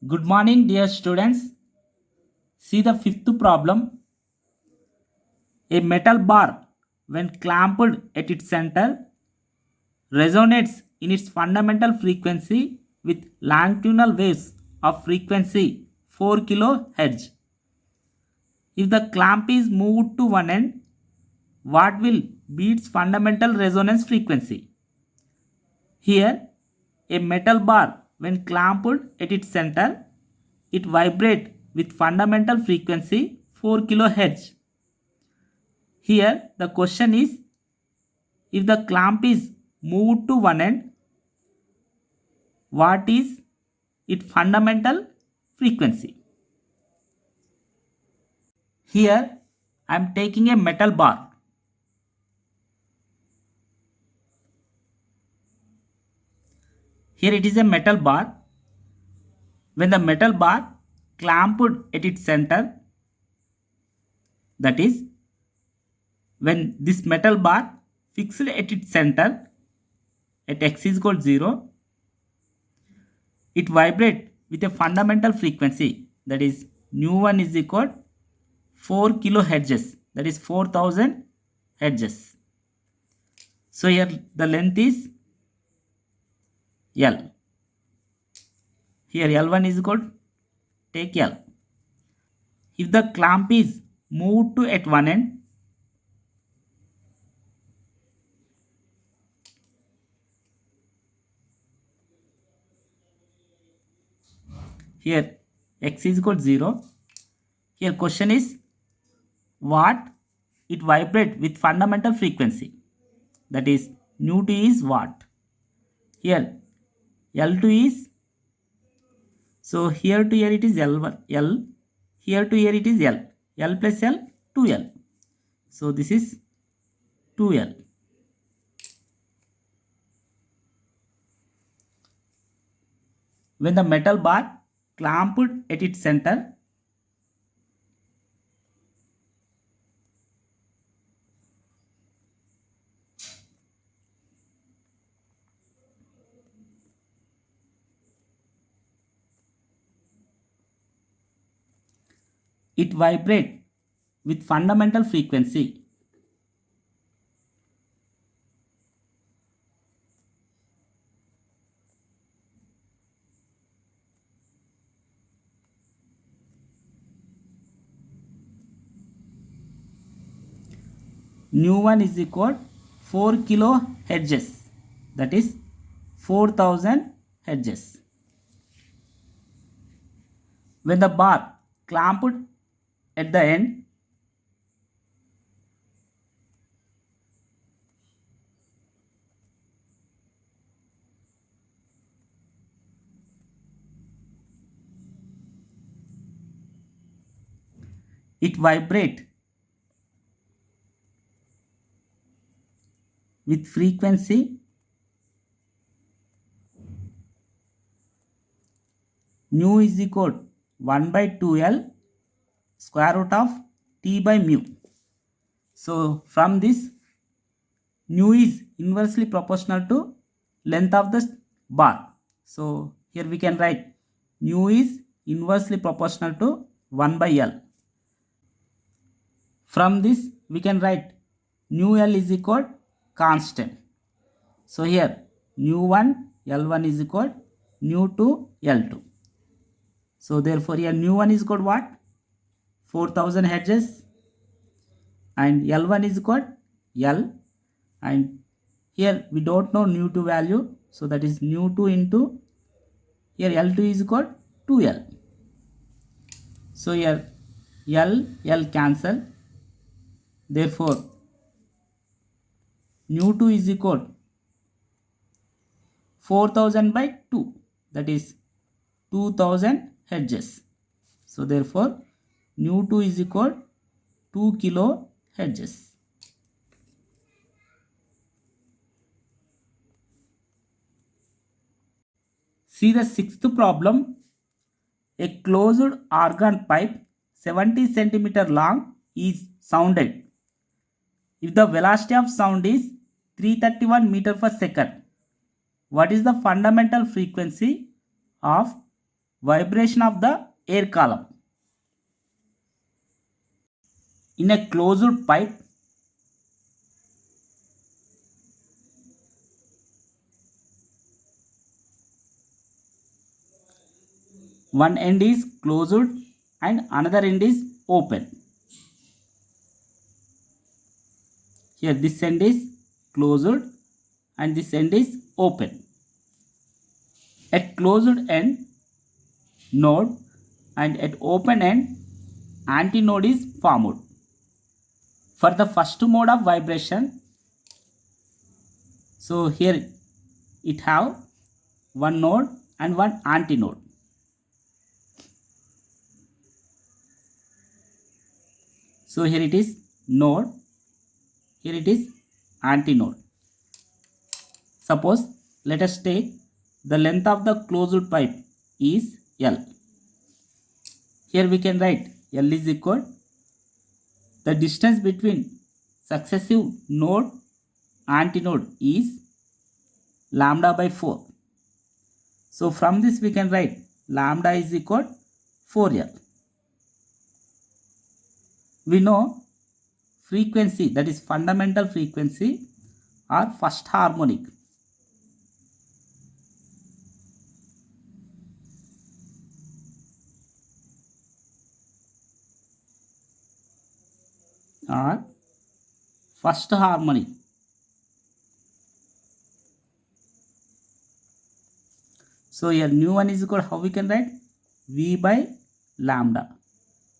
Good morning, dear students. See the fifth problem. A metal bar, when clamped at its center, resonates in its fundamental frequency with longitudinal waves of frequency 4 kHz. If the clamp is moved to one end, what will be its fundamental resonance frequency? Here, a metal bar, when clamped at its center, it vibrates with fundamental frequency 4 kHz. Here the question is, if the clamp is moved to one end, what is its fundamental frequency? Here I am taking a metal bar. Here it is a metal bar. When the metal bar clamped at its center, that is, when this metal bar fixed at its center at x is equal to 0, it vibrates with a fundamental frequency, that is nu1 is equal to 4 kilohertz, that is 4000 hertz. So here the length is L. Here L1 is equal to, take L. If the clamp is moved to at one end, here x is equal to 0. Here question is, what it vibrate with fundamental frequency, that is nu2 is what. Here L2 is, so here to here it is L1 L, here to here it is L, L plus L 2L, so this is 2L. When the metal bar clamped at its center, it vibrates with fundamental frequency. Nu1 is equal 4 kilohertz, that is 4000 hertz. When the bar clamped at the end, it vibrates with frequency nu is equal to 1 by 2L square root of T by mu. So from this, nu is inversely proportional to length of the bar. So here we can write nu is inversely proportional to 1 by L. From this we can write nu L is equal constant. So here nu1 L1 is equal nu2 L2. So therefore here nu1 is equal to what? 4000 hertz, and L1 is equal L, and here we don't know nu2 value, so that is nu2 into, here L2 is equal to 2L. So here L cancel, therefore nu2 is equal 4000 by 2, that is 2000 hertz. So therefore nu2 is equal 2 kilohertz. See the sixth problem. A closed organ pipe 70 centimeter long is sounded. If the velocity of sound is 331 meter per second, what is the fundamental frequency of vibration of the air column. In a closed pipe, one end is closed and another end is open. Here this end is closed and this end is open. At closed end, node, and at open end, antinode is formed. For the first mode of vibration, so here it have one node and one antinode. So here it is node, here it is antinode. Suppose let us take the length of the closed pipe is L. Here we can write L is equal the distance between successive node antinode is lambda by 4. So from this we can write lambda is equal 4L. We know frequency, that is fundamental frequency or first harmonic. Or first harmonic. So here nu one is equal, how we can write? V by lambda.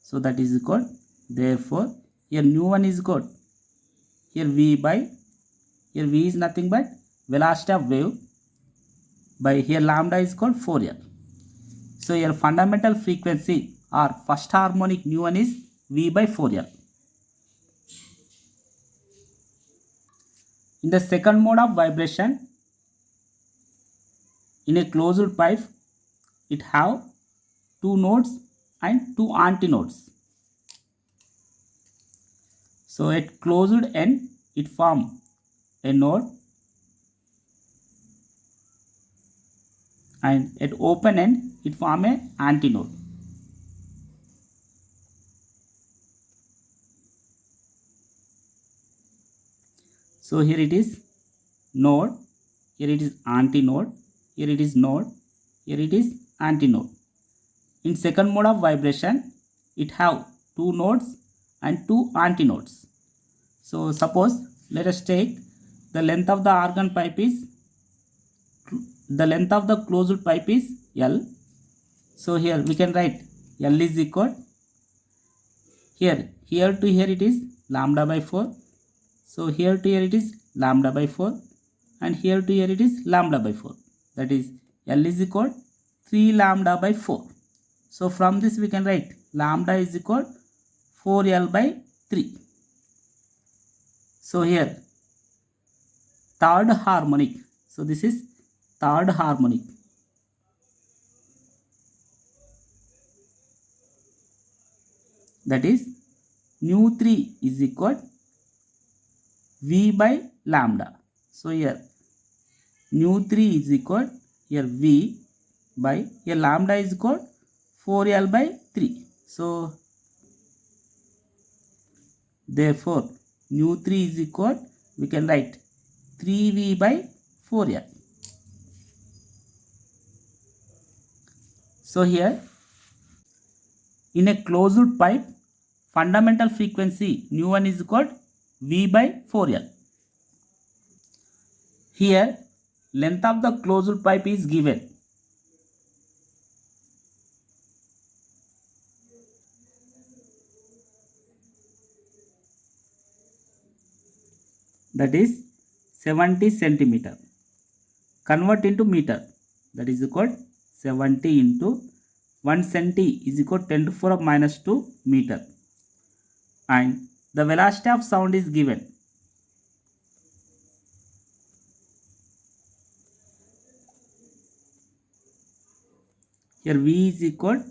So that is equal, therefore here nu one is equal, here V by, here V is nothing but velocity of wave, by here lambda is called 4L. So here fundamental frequency or first harmonic nu one is V by 4L. In the second mode of vibration, in a closed pipe, it have two nodes and two antinodes. So at closed end, it form a node, and at open end, it form a antinode. So here it is node, here it is antinode, here it is node, here it is antinode. In second mode of vibration, it have two nodes and two antinodes. So suppose let us take the length of the organ pipe is, the length of the closed pipe is L. So here we can write L is equal, here to here it is lambda by 4. So here to here it is lambda by 4 and here to here it is lambda by 4. That is L is equal 3 lambda by 4. So from this we can write lambda is equal 4L by 3. So here third harmonic. So this is third harmonic. That is nu 3 is equal V by lambda. So here nu 3 is equal, here V by, here lambda is equal 4L by 3. So therefore nu 3 is equal, we can write 3V by 4L. So here in a closed pipe, fundamental frequency nu 1 is equal V by 4L. Here length of the closed pipe is given. That is 70 centimeter. Convert into meter. That is equal 70 into 1 centi is equal 10 to the power of minus 2 meter. And the velocity of sound is given. Here V is equal,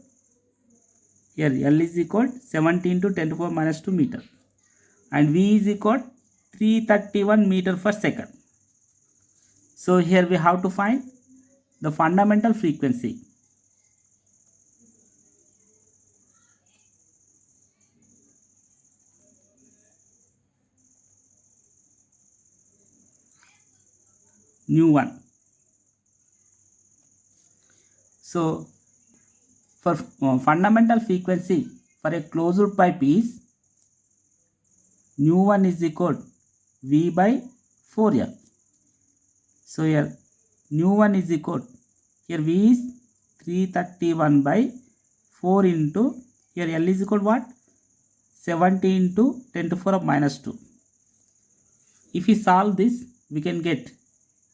here L is equal 70 into 10 to the power minus 2 meter. And V is equal 331 meter per second. So here we have to find the fundamental frequency. nu 1. So for fundamental frequency for a closed pipe is nu 1 is equal to V by 4L. So here nu 1 is equal to, here V is 331 by 4 into, here L is equal to what? 70 into 10 to the power minus 2. If we solve this, we can get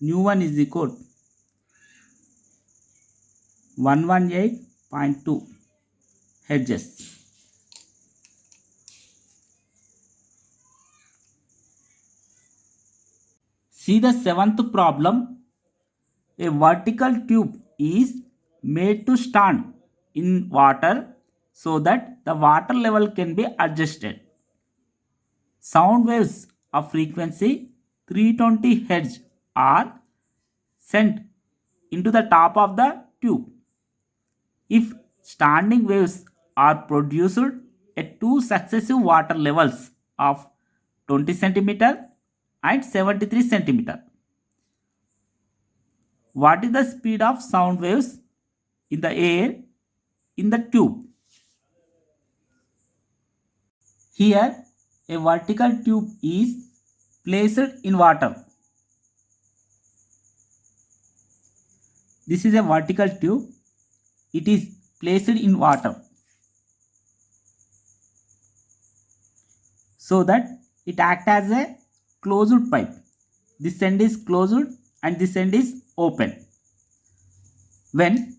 nu 1 is equal to 118.2 hertz. See the seventh problem. A vertical tube is made to stand in water so that the water level can be adjusted. Sound waves of frequency 320 Hz are sent into the top of the tube. If standing waves are produced at two successive water levels of 20 cm and 73 cm, what is the speed of sound waves in the air in the tube? Here a vertical tube is placed in water. This is a vertical tube. It is placed in water so that it acts as a closed pipe. This end is closed and this end is open. When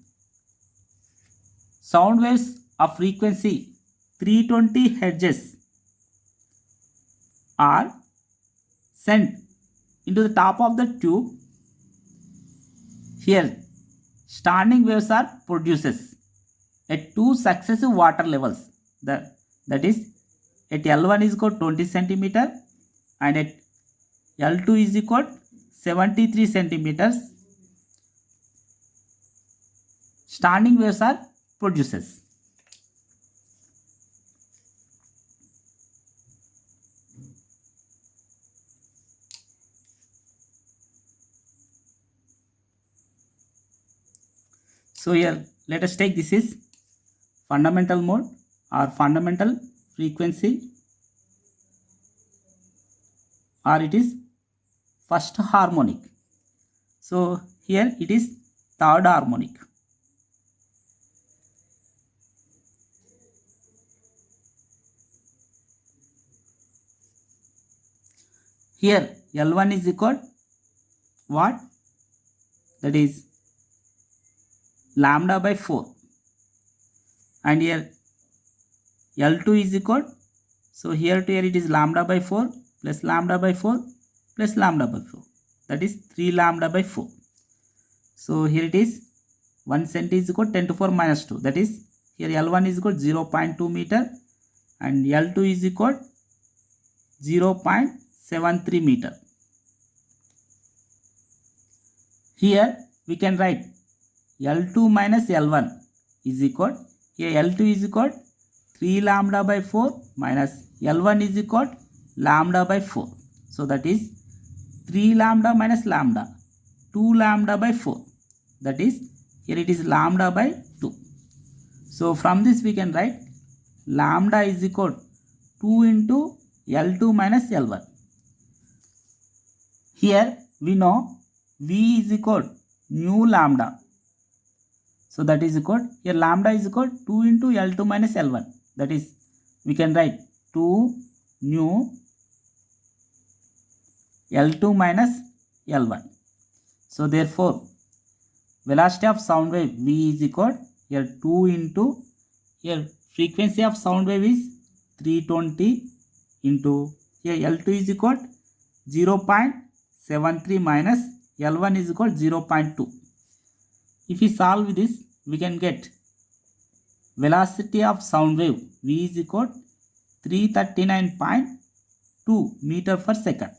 sound waves of frequency 320 Hz are sent into the top of the tube, here standing waves are produced at two successive water levels. That is, at L1 is equal to 20 cm and at L2 is equal to 73 centimeters. Standing waves are produced. So here let us take, this is fundamental mode or fundamental frequency, or it is first harmonic. So here it is third harmonic. Here L1 is equal what? That is lambda by 4, and here L2 is equal, so here to here it is lambda by 4 plus lambda by 4 plus lambda by 4, that is 3 lambda by 4. So here it is 1 cent is equal to 10 to the power minus 2, that is here L1 is equal to 0.2 meter and L2 is equal to 0.73 meter. Here we can write L2 minus L1 is equal, here L2 is equal 3 lambda by 4 minus L1 is equal lambda by 4. So that is 3 lambda minus lambda, 2 lambda by 4. That is, here it is lambda by 2. So from this we can write lambda is equal 2 into L2 minus L1. Here we know V is equal nu lambda. So that is equal, here lambda is equal 2 into L2 minus L1. That is, we can write 2 nu L2 minus L1. So therefore, velocity of sound wave V is equal, here 2 into, here frequency of sound wave is 320 into, here L2 is equal 0.73 minus L1 is equal 0.2. If we solve this, we can get velocity of sound wave V is equal 339.2 meter per second.